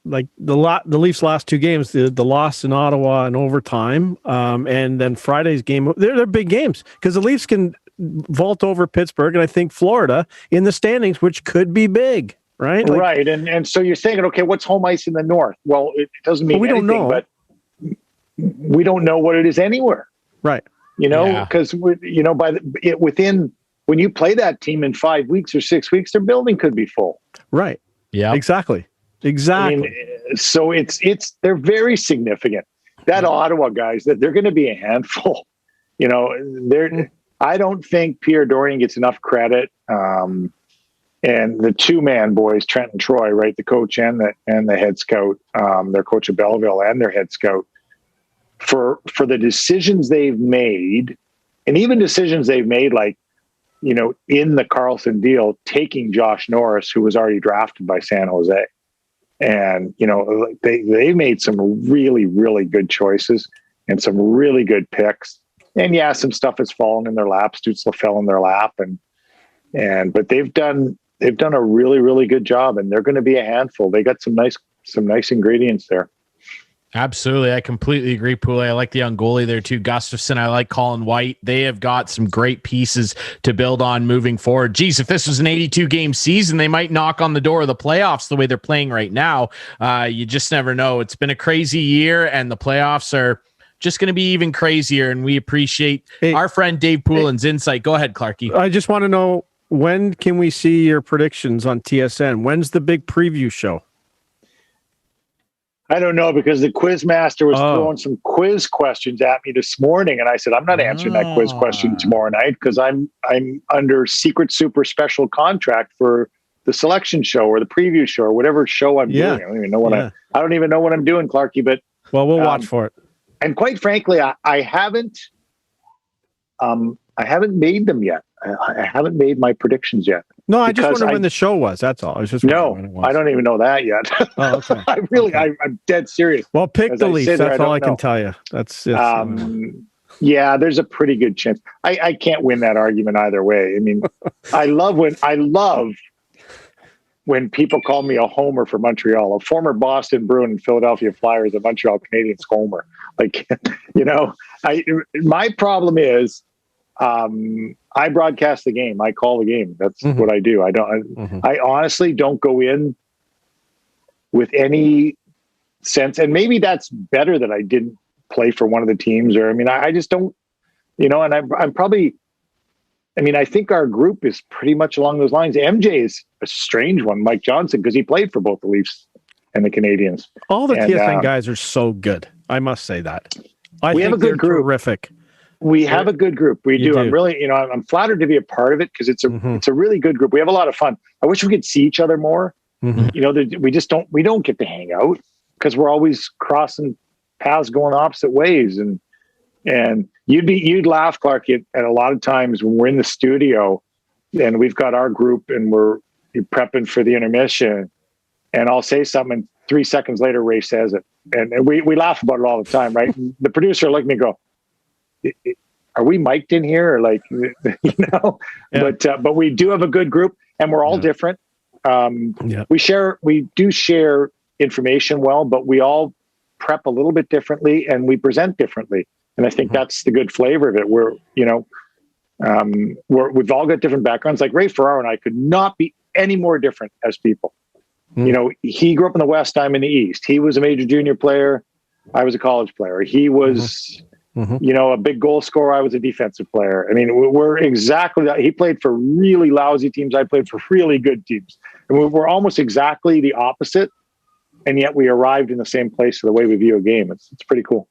like the Leafs' last 2 games, the loss in Ottawa in overtime, and then Friday's game, they're big games because the Leafs can vault over Pittsburgh and I think Florida in the standings, which could be big, right? Right. And so you're thinking, okay, what's home ice in the North? Well, it doesn't mean anything, but we don't know what it is anywhere. Right. Because within when you play that team in 5 weeks or 6 weeks, their building could be full. Right. Yeah. Exactly. So they're very significant. That Ottawa guys, that they're going to be a handful. I don't think Pierre Dorian gets enough credit. And the 2-man boys, Trent and Troy, right, the coach and the head scout, their coach of Belleville and their head scout, for the decisions they've made, and even decisions they've made, like, in the Carlson deal, taking Josh Norris, who was already drafted by San Jose. And, they made some really, really good choices and some really good picks. And yeah, some stuff has fallen in their lap. Stützle fell in their lap, but they've done a really, really good job, and they're going to be a handful. They got some nice ingredients there. Absolutely. I completely agree, Poulin. I like the young goalie there too, Gustafson. I like Colin White. They have got some great pieces to build on moving forward. Geez, if this was an 82-game season, they might knock on the door of the playoffs the way they're playing right now. You just never know. It's been a crazy year, and the playoffs are just going to be even crazier, and we appreciate our friend Dave Poulin's insight. Go ahead, Clarke. I just want to know, when can we see your predictions on TSN? When's the big preview show? I don't know, because the quiz master was throwing some quiz questions at me this morning, and I said, I'm not answering that quiz question tomorrow night, because I'm under secret super special contract for the selection show or the preview show or whatever show I'm doing. I don't even know what I don't even know what I'm doing, Clarke, but we'll watch for it. And quite frankly, I haven't made them yet. I haven't made my predictions yet. No, I just wonder when the show was. That's all. I was just when it was. I don't even know that yet. Oh, okay. I'm dead serious. Well, pick the Leafs. That's all I can tell you. That's yeah, there's a pretty good chance. I can't win that argument either way. I mean, I love when people call me a homer for Montreal, a former Boston Bruin and Philadelphia Flyers, a Montreal Canadiens homer. Like, my problem is, I broadcast the game. I call the game. That's what I do. I honestly don't go in with any sense, and maybe that's better that I didn't play for one of the teams, or, I just don't, and I'm probably, I think our group is pretty much along those lines. MJ is a strange one, Mike Johnson, because he played for both the Leafs and the Canadiens. All the TSN guys are so good. I must say that. We have a good group. Terrific. We have a good group. We do. I'm really, I'm flattered to be a part of it, because it's a really good group. We have a lot of fun. I wish we could see each other more. We just don't get to hang out, because we're always crossing paths, going opposite ways. And you'd laugh, Clarke, at a lot of times when we're in the studio and we've got our group and we're prepping for the intermission, and I'll say something, and 3 seconds later Ray says it. And we laugh about it all the time, right? The producer will look at me and go, are we mic'd in here? Or like, but we do have a good group, and we're all different. We do share information well, but we all prep a little bit differently, and we present differently. And I think that's the good flavor of it. We've all got different backgrounds. Like Ray Ferraro and I could not be any more different as people. He grew up in the West, I'm in the East. He was a major junior player. I was a college player. He was, a big goal scorer. I was a defensive player. We're exactly that. He played for really lousy teams. I played for really good teams. And we're almost exactly the opposite. And yet we arrived in the same place for the way we view a game. It's pretty cool.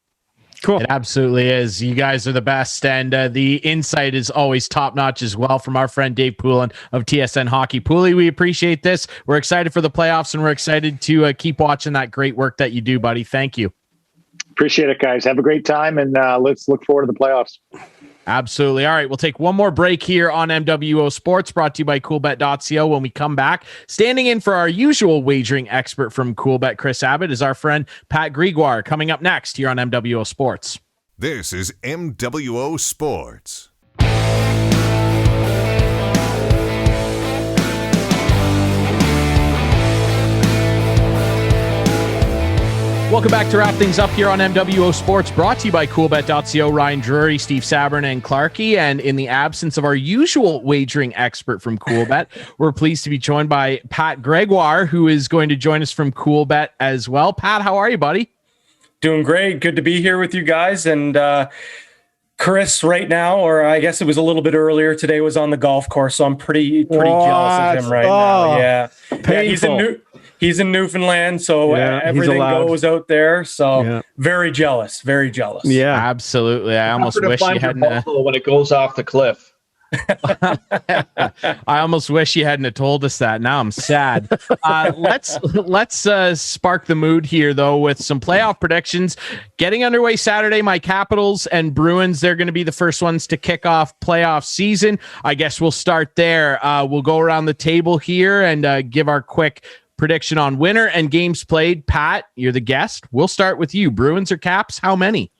Cool. It absolutely is. You guys are the best, and the insight is always top notch as well from our friend Dave Poulin of TSN Hockey. Poulin, we appreciate this. We're excited for the playoffs, and we're excited to keep watching that great work that you do, buddy. Thank you. Appreciate it, guys. Have a great time, and let's look forward to the playoffs. Absolutely. All right, we'll take one more break here on MWO Sports, brought to you by CoolBet.co. When we come back, standing in for our usual wagering expert from CoolBet, Chris Abbott, is our friend Pat Gregoire. Coming up next here on MWO Sports. This is MWO Sports. Welcome back to wrap things up here on MWO Sports, brought to you by CoolBet.co. Ryan Drury, Steve Sabourin, and Clarke. And in the absence of our usual wagering expert from CoolBet, we're pleased to be joined by Pat Gregoire, who is going to join us from CoolBet as well. Pat, how are you, buddy? Doing great. Good to be here with you guys. And Chris right now, or I guess it was a little bit earlier today, was on the golf course, so I'm pretty jealous of him right now. Yeah, he's in Newfoundland, so everything goes out there. So very jealous. Yeah, absolutely. I almost wish you hadn't. When it goes off the cliff. I almost wish you hadn't told us that. Now I'm sad. Let's spark the mood here, though, with some playoff predictions getting underway Saturday. My Capitals and Bruins, they're going to be the first ones to kick off playoff season. I guess we'll start there. We'll go around the table here and give our quick Prediction on winner and games played. Pat, you're the guest. We'll start with you. Bruins or Caps? How many?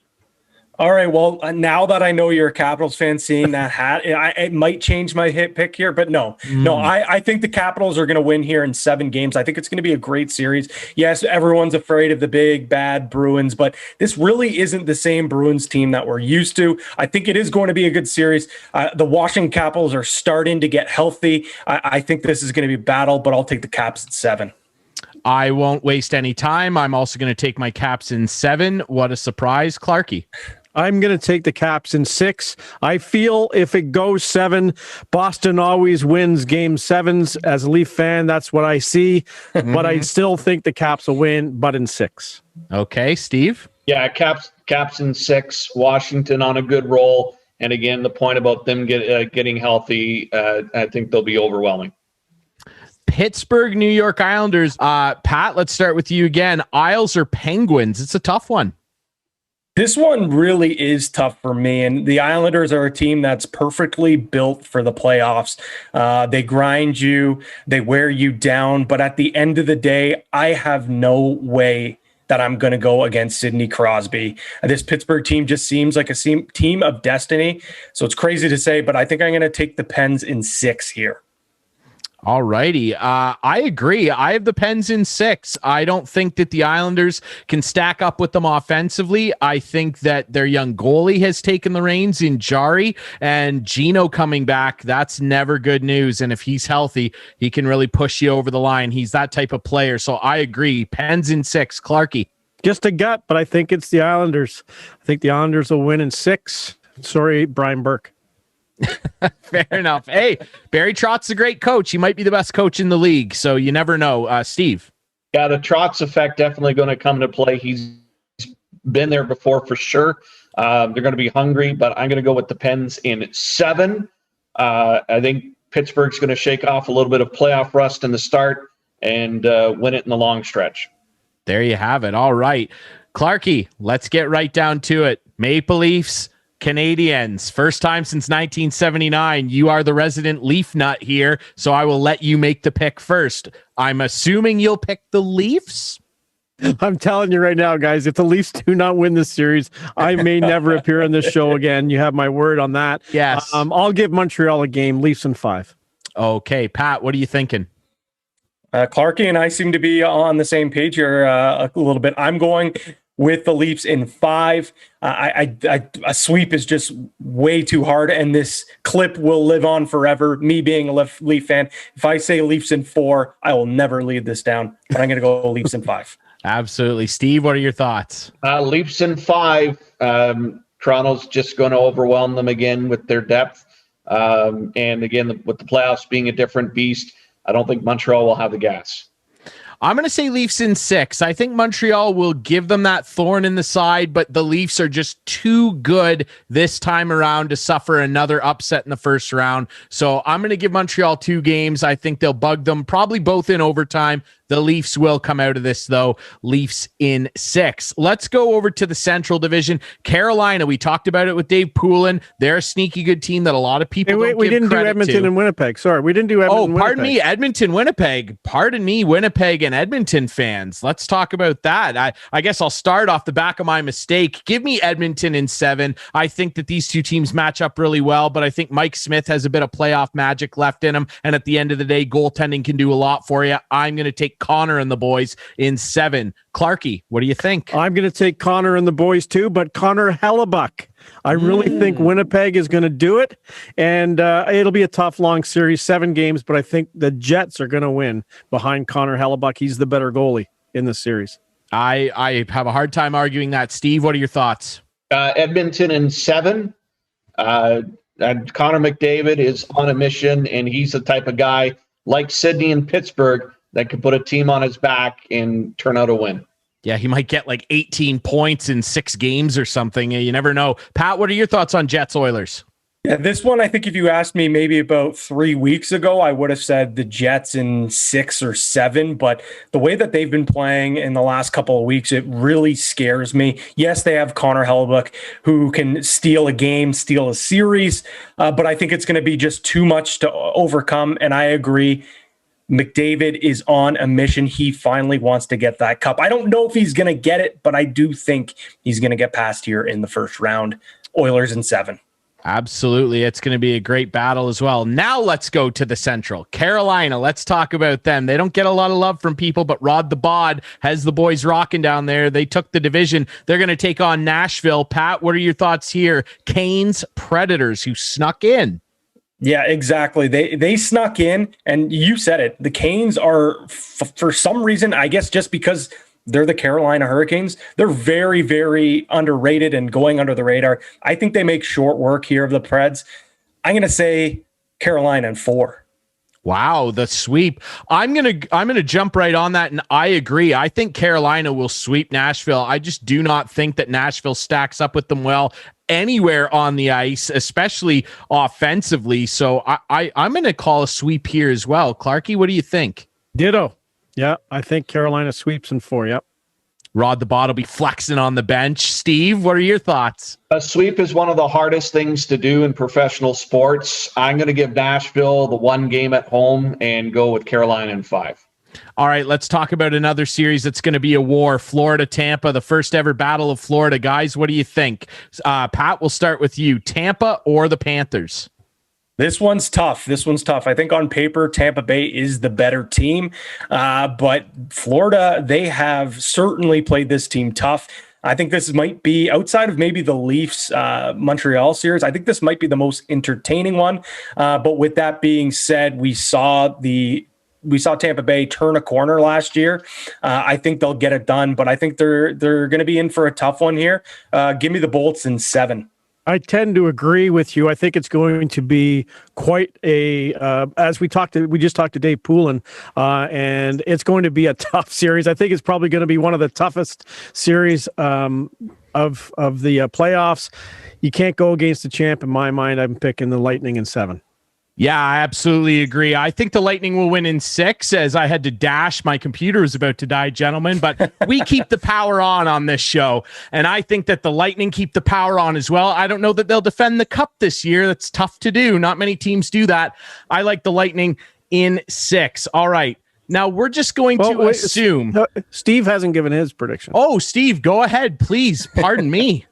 All right. Well, now that I know you're a Capitals fan, seeing that hat, it might change my hit pick here. But no, I think the Capitals are going to win here in 7 games. I think it's going to be a great series. Yes, everyone's afraid of the big, bad Bruins, but this really isn't the same Bruins team that we're used to. I think it is going to be a good series. The Washington Capitals are starting to get healthy. I think this is going to be a battle, but I'll take the Caps at 7. I won't waste any time. I'm also going to take my Caps in 7. What a surprise, Clarke. I'm going to take the Caps in 6. I feel if it goes 7, Boston always wins game 7s. As a Leaf fan, that's what I see. But I still think the Caps will win, but in 6. Okay, Steve? Yeah, Caps in 6. Washington on a good roll. And again, the point about them getting healthy, I think they'll be overwhelming. Pittsburgh, New York Islanders. Pat, let's start with you again. Isles or Penguins? It's a tough one. This one really is tough for me, and the Islanders are a team that's perfectly built for the playoffs. They grind you, they wear you down, but at the end of the day, I have no way that I'm going to go against Sidney Crosby. This Pittsburgh team just seems like a team of destiny, so it's crazy to say, but I think I'm going to take the Pens in 6 here. All righty. I agree. I have the Pens in 6. I don't think that the Islanders can stack up with them offensively. I think that their young goalie has taken the reins in Jari, and Gino coming back. That's never good news. And if he's healthy, he can really push you over the line. He's that type of player. So I agree. Pens in 6. Clarke. Just a gut, but I think it's the Islanders. I think the Islanders will win in 6. Sorry, Brian Burke. Fair enough. Hey, Barry Trotz's a great coach. He might be the best coach in the league, so you never know. Steve? Yeah, the Trotz effect definitely going to come into play. He's been there before for sure. They're going to be hungry, but I'm going to go with the Pens in 7. I think Pittsburgh's going to shake off a little bit of playoff rust in the start and win it in the long stretch. There you have it. All right. Clarke, let's get right down to it. Maple Leafs, Canadiens, first time since 1979. You are the resident Leaf nut here, so I will let you make the pick first. I'm assuming you'll pick the Leafs? I'm telling you right now, guys, if the Leafs do not win this series, I may never appear on this show again. You have my word on that. Yes. I'll give Montreal a game, Leafs in 5. Okay, Pat, what are you thinking? Clarke and I seem to be on the same page here a little bit. I'm going with the Leafs in 5. A sweep is just way too hard, and this clip will live on forever. Me being a Leaf fan, if I say Leafs in 4, I will never leave this down, but I'm going to go Leafs in 5. Absolutely. Steve, what are your thoughts? Leafs in 5. Toronto's just going to overwhelm them again with their depth. And again, with the playoffs being a different beast, I don't think Montreal will have the gas. I'm going to say Leafs in 6. I think Montreal will give them that thorn in the side, but the Leafs are just too good this time around to suffer another upset in the first round. So I'm going to give Montreal 2 games. I think they'll bug them, probably both in overtime. The Leafs will come out of this, though. Leafs in 6. Let's go over to the Central Division. Carolina, we talked about it with Dave Poulin. They're a sneaky good team that a lot of people don't we give didn't do credit Edmonton to. and Winnipeg. Sorry, we didn't do Edmonton. Pardon me, Edmonton, Winnipeg. Pardon me, Winnipeg and Edmonton fans. Let's talk about that. I guess I'll start off the back of my mistake. Give me Edmonton in 7. I think that these two teams match up really well, but I think Mike Smith has a bit of playoff magic left in him, and at the end of the day, goaltending can do a lot for you. I'm going to take Connor and the boys in 7. Clarke, what do you think? I'm going to take Connor and the boys too, but Connor Hellebuck. I really think Winnipeg is going to do it, and it'll be a tough, long series, 7 games, but I think the Jets are going to win behind Connor Hellebuck. He's the better goalie in this series. I have a hard time arguing that. Steve, what are your thoughts? Edmonton in 7. Connor McDavid is on a mission, and he's the type of guy like Sidney in Pittsburgh that could put a team on his back and turn out a win. Yeah, he might get like 18 points in 6 games or something. You never know. Pat, what are your thoughts on Jets Oilers? Yeah, this one, I think if you asked me maybe about 3 weeks ago, I would have said the Jets in 6 or 7. But the way that they've been playing in the last couple of weeks, it really scares me. Yes, they have Connor Hellebuck, who can steal a game, steal a series. But I think it's going to be just too much to overcome. And I agree. McDavid is on a mission. He finally wants to get that cup. I don't know if he's going to get it, but I do think he's going to get past here in the first round. Oilers in 7. Absolutely. It's going to be a great battle as well. Now let's go to the Central. Carolina, let's talk about them. They don't get a lot of love from people, but Rod the Bod has the boys rocking down there. They took the division. They're going to take on Nashville. Pat, what are your thoughts here? Canes Predators, who snuck in. Yeah, exactly. They snuck in, and you said it. The Canes are, for some reason, I guess just because they're the Carolina Hurricanes, they're very, very underrated and going under the radar. I think they make short work here of the Preds. I'm going to say Carolina in 4. Wow, the sweep. I'm gonna jump right on that, and I agree. I think Carolina will sweep Nashville. I just do not think that Nashville stacks up with them well anywhere on the ice, especially offensively. So I'm gonna call a sweep here as well. Clarke, what do you think? Ditto. Yeah, I think Carolina sweeps in 4. Yep. Rod the Bod will be flexing on the bench. Steve, what are your thoughts? A sweep is one of the hardest things to do in professional sports. I'm going to give Nashville the 1 game at home and go with Carolina in 5. All right, let's talk about another series that's going to be a war. Florida-Tampa, the first ever Battle of Florida. Guys, what do you think? Pat, we'll start with you. Tampa or the Panthers? This one's tough. I think on paper, Tampa Bay is the better team. But Florida, they have certainly played this team tough. I think this might be, outside of maybe the Leafs Montreal series, I think this might be the most entertaining one. But with that being said, we saw Tampa Bay turn a corner last year. I think they'll get it done, but I think they're going to be in for a tough one here. Give me the Bolts in 7. I tend to agree with you. I think it's going to be quite a, as we just talked to Dave Poulin, and it's going to be a tough series. I think it's probably going to be one of the toughest series of the playoffs. You can't go against the champ in my mind. I'm picking the Lightning in 7. Yeah, I absolutely agree. I think the Lightning will win in 6, as I had to dash. My computer was about to die, gentlemen, but we keep the power on this show. And I think that the Lightning keep the power on as well. I don't know that they'll defend the cup this year. That's tough to do. Not many teams do that. I like the Lightning in 6. All right. Now we're just going to assume. Steve hasn't given his prediction. Oh, Steve, go ahead, please. Pardon me.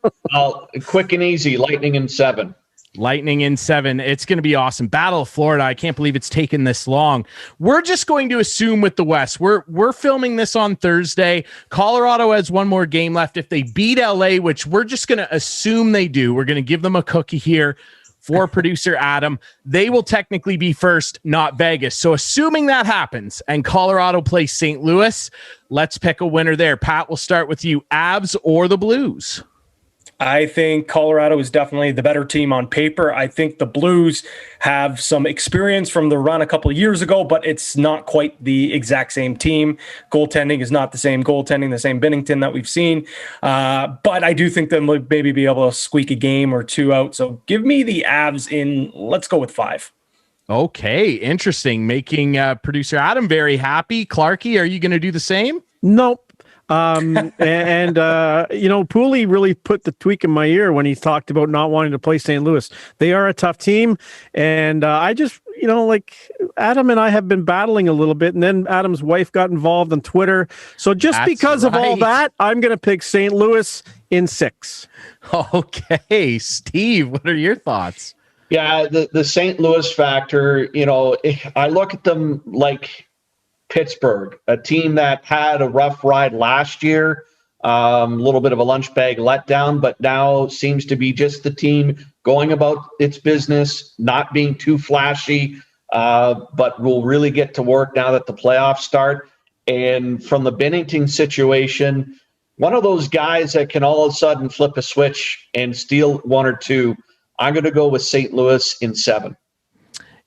Quick and easy, Lightning in 7. Lightning in 7. It's going to be awesome. Battle of Florida. I can't believe it's taken this long. We're just going to assume with the West. We're filming this on Thursday. Colorado has 1 more game left. If they beat LA, which we're just going to assume they do, we're going to give them a cookie here for producer Adam. They will technically be first, not Vegas. So assuming that happens and Colorado plays St. Louis, let's pick a winner there. Pat, we'll start with you. Avs or the Blues? I think Colorado is definitely the better team on paper. I think the Blues have some experience from the run a couple of years ago, but it's not quite the exact same team. Goaltending is not the same goaltending, the same Binnington that we've seen. But I do think they'll maybe be able to squeak a game or 2 out. So give me the Avs in, let's go with 5. Okay, interesting. Making producer Adam very happy. Clarke, are you going to do the same? Nope. Pooley really put the tweak in my ear when he talked about not wanting to play St. Louis. They are a tough team, and I just, Adam and I have been battling a little bit, and then Adam's wife got involved on Twitter. So just because of all that, I'm going to pick St. Louis in 6. Okay, Steve, what are your thoughts? Yeah, the St. Louis factor, I look at them like Pittsburgh, a team that had a rough ride last year, a little bit of a lunch bag letdown, but now seems to be just the team going about its business, not being too flashy, but will really get to work now that the playoffs start. And from the Binnington situation, one of those guys that can all of a sudden flip a switch and steal 1 or 2. I'm going to go with St. Louis in 7.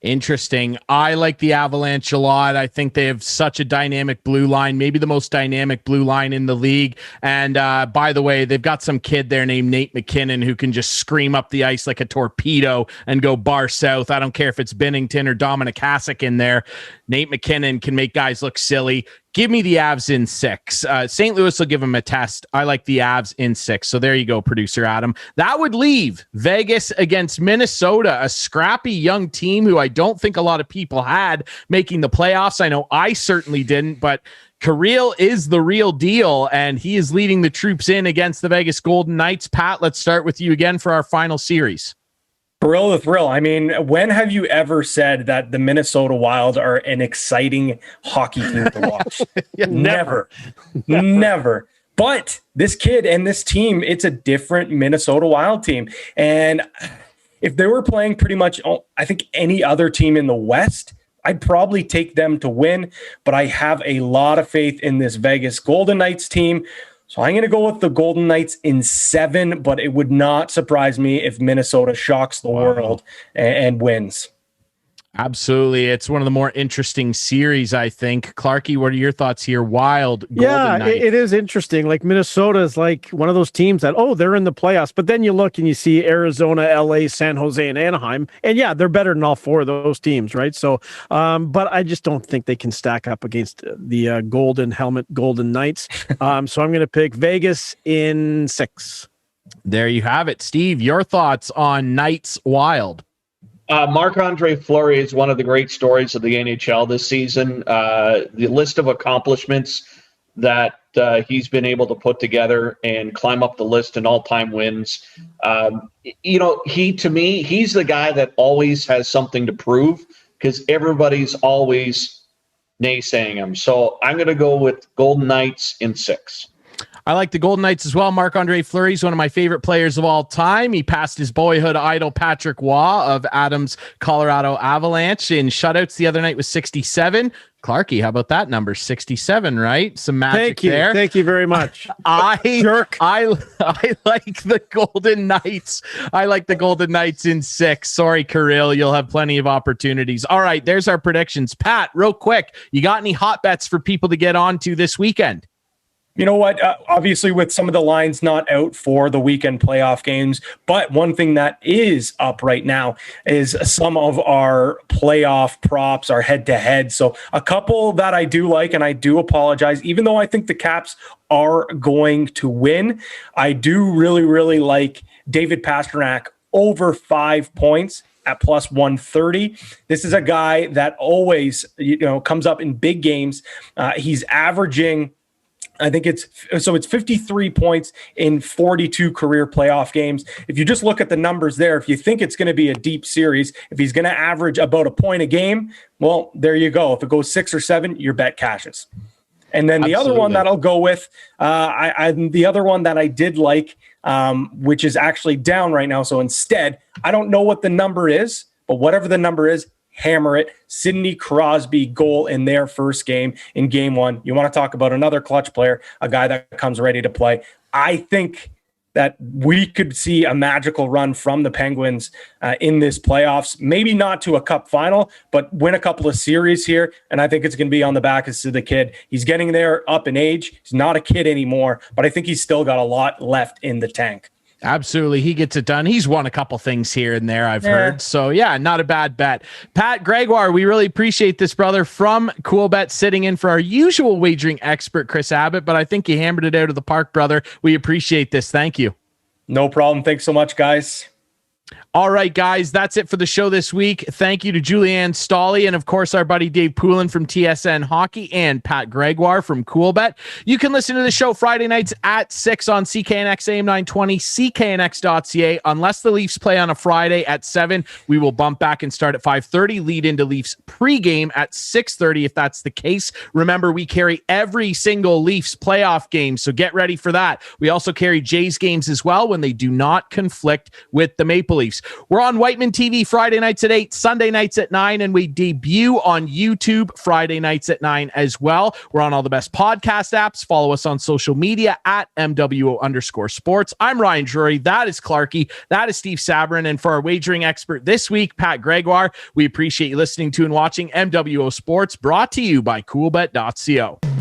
Interesting. I like the Avalanche a lot. I think they have such a dynamic blue line, maybe the most dynamic blue line in the league. And by the way, they've got some kid there named Nate McKinnon who can just scream up the ice like a torpedo and go bar south. I don't care if it's Binnington or Dominic Hasek in there. Nate McKinnon can make guys look silly. Give me the Avs in 6. St. Louis will give them a test. I like the Avs in 6. So there you go, producer Adam. That would leave Vegas against Minnesota, a scrappy young team who I don't think a lot of people had making the playoffs. I know I certainly didn't, but Kirill is the real deal, and he is leading the troops in against the Vegas Golden Knights. Pat, let's start with you again for our final series. Thrill the thrill. I mean, when have you ever said that the Minnesota Wild are an exciting hockey team to watch? Never. But this kid and this team, it's a different Minnesota Wild team. And if they were playing pretty much, I think, any other team in the West, I'd probably take them to win. But I have a lot of faith in this Vegas Golden Knights team. So I'm going to go with the Golden Knights in 7, but it would not surprise me if Minnesota shocks the world and wins. Absolutely. It's one of the more interesting series, I think. Clarke, what are your thoughts here? Wild, Golden Knights. It is interesting. Like Minnesota is like one of those teams that, they're in the playoffs. But then you look and you see Arizona, LA, San Jose, and Anaheim. And yeah, they're better than all 4 of those teams, right? So, but I just don't think they can stack up against the Golden Helmet Golden Knights. So I'm going to pick Vegas in 6. There you have it. Steve, your thoughts on Knights Wild? Marc-Andre Fleury is one of the great stories of the NHL this season. The list of accomplishments that he's been able to put together and climb up the list in all-time wins. To me, he's the guy that always has something to prove because everybody's always naysaying him. So I'm going to go with Golden Knights in 6. I like the Golden Knights as well. Marc-Andre Fleury is one of my favorite players of all time. He passed his boyhood idol Patrick Waugh of Adams' Colorado Avalanche in shutouts the other night with 67. Clarke, how about that number? 67, right? Some magic there. Thank you very much. I like the Golden Knights. I like the Golden Knights in 6. Sorry, Kirill. You'll have plenty of opportunities. All right, there's our predictions. Pat, real quick, you got any hot bets for people to get on to this weekend? You know what? Obviously, with some of the lines not out for the weekend playoff games, but one thing that is up right now is some of our playoff props, our head-to-head. So a couple that I do like, and I do apologize, even though I think the Caps are going to win, I do really, really like David Pastrnak over 5 points at plus 130. This is a guy that always, comes up in big games. He's averaging, I think it's 53 points in 42 career playoff games. If you just look at the numbers there, if you think it's going to be a deep series, if he's going to average about a point a game, well, there you go. If it goes 6 or 7, your bet cashes. And then the other one that I'll go with, the other one that I did like, which is actually down right now. So instead, I don't know what the number is, but whatever the number is, hammer it. Sidney Crosby goal in their first game in game 1. You want to talk about another clutch player, a guy that comes ready to play. I think that we could see a magical run from the Penguins in this playoffs. Maybe not to a cup final, but win a couple of series here. And I think it's going to be on the back of the kid. He's getting there up in age. He's not a kid anymore, but I think he's still got a lot left in the tank. Absolutely. He gets it done. He's won a couple things here and there, I've heard. So, yeah, not a bad bet. Pat Gregoire, we really appreciate this, brother, from Coolbet, sitting in for our usual wagering expert, Chris Abbott. But I think you hammered it out of the park, brother. We appreciate this. Thank you. No problem. Thanks so much, guys. All right, guys, that's it for the show this week. Thank you to Julie-Anne Staehli and, of course, our buddy Dave Poulin from TSN Hockey and Pat Gregoire from Coolbet. You can listen to the show Friday nights at 6 on CKNX AM 920, cknx.ca. Unless the Leafs play on a Friday at 7, we will bump back and start at 5:30, lead into Leafs pregame at 6:30 if that's the case. Remember, we carry every single Leafs playoff game, so get ready for that. We also carry Jays games as well when they do not conflict with the Maple Leafs. We're on Whiteman TV Friday nights at 8, Sunday nights at 9, and we debut on YouTube Friday nights at 9 as well. We're on all the best podcast apps. Follow us on social media at MWO_sports. I'm Ryan Drury. That is Clarke. That is Steve Sabourin. And for our wagering expert this week, Pat Gregoire, we appreciate you listening to and watching MWO Sports, brought to you by Coolbet.co.